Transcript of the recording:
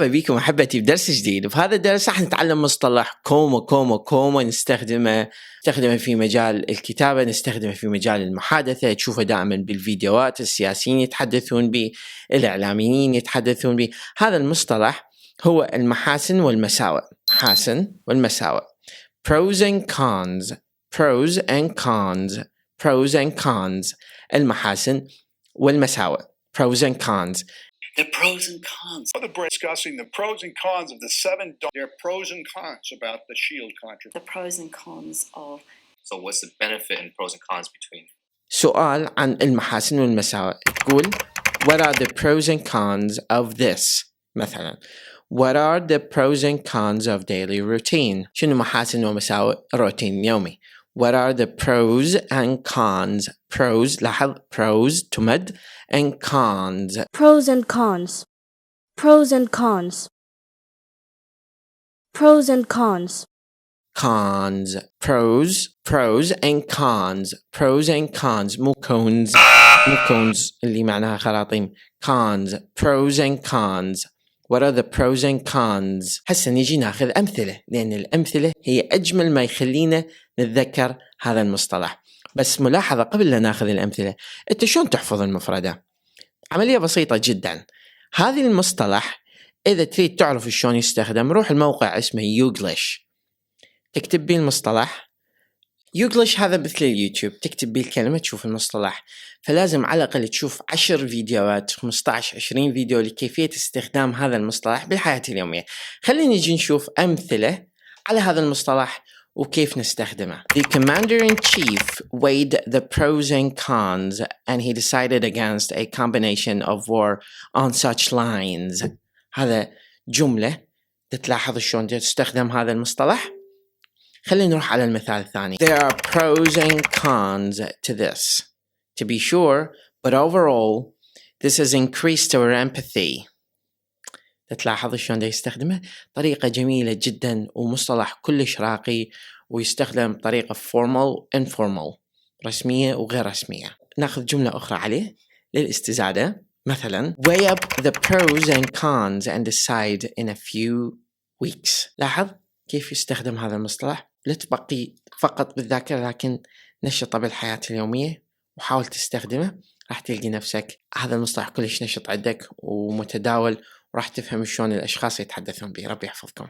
مرحبا بكم أحبتي بدرس جديد. وفي هذا الدرس راح نتعلم مصطلح كوما نستخدمه في مجال الكتابة، نستخدمه في مجال المحادثة، تشوفه دائما بالفيديوهات، السياسيين يتحدثون به، الإعلاميين يتحدثون به. هذا المصطلح هو المحاسن والمساوئ. محاسن والمساوئ، pros and cons، pros and cons، pros and cons. المحاسن والمساوئ، pros and cons. The pros and cons. We're discussing the pros and cons of the 7 dogs. There are pros and cons about the shield controversy. The pros and cons of. So what's the benefit and pros and cons between? سؤال عن المحاسن والمساوئ. تقول what are the pros and cons of this؟ مثلا what are the pros and cons of daily routine؟ شنو محاسن ومساوئ روتين يومي؟ what are the pros and cons؟ pros، لاحظ pros تمد and cons. Pros and cons. Pros and cons. Pros and cons. Cons. Pros and cons. Pros and cons. مو cons اللي معناها خراطيم. Cons. Pros and cons. What are the pros and cons؟ هسه نيجي ناخذ أمثلة، لأن الأمثلة هي أجمل ما يخلينا نتذكر هذا المصطلح. بس ملاحظة قبل لا ناخذ الأمثلة، أنت شلون تحفظ المفردة؟ عملية بسيطة جدا. هذه المصطلح إذا تريد تعرف شلون يستخدم، روح الموقع اسمه يوغلش، تكتب بيه المصطلح. يوغلش هذا مثل اليوتيوب، تكتب بيه الكلمة تشوف المصطلح. فلازم على الأقل تشوف 10 فيديوهات، 15-20 فيديو لكيفية استخدام هذا المصطلح بالحياة اليومية. خلينا نجي نشوف أمثلة على هذا المصطلح وكيف نستخدمه. The commander-in-chief weighed the pros and cons and he decided against a combination of war on such lines. هذا جملة تلاحظ شلون تستخدم هذا المصطلح. خلينا نروح على المثال الثاني. There are pros and cons to this. To be sure, but overall, this has increased our empathy. تلاحظ شلون ده يستخدمه؟ طريقة جميلة جدا ومصطلح كلش راقي، ويستخدم بطريقة formal informal، رسمية وغير رسمية. ناخذ جملة أخرى عليه للاستزادة. مثلا weigh up the pros and cons and decide in a few weeks. لاحظ كيف يستخدم هذا المصطلح؟ لا تبقي فقط بالذاكرة، لكن نشطه بالحياة اليومية وحاول تستخدمه. راح تلقي نفسك هذا المصطلح كلش نشط عندك ومتداول، وراح تفهم شلون الأشخاص يتحدثون به. ربي يحفظكم.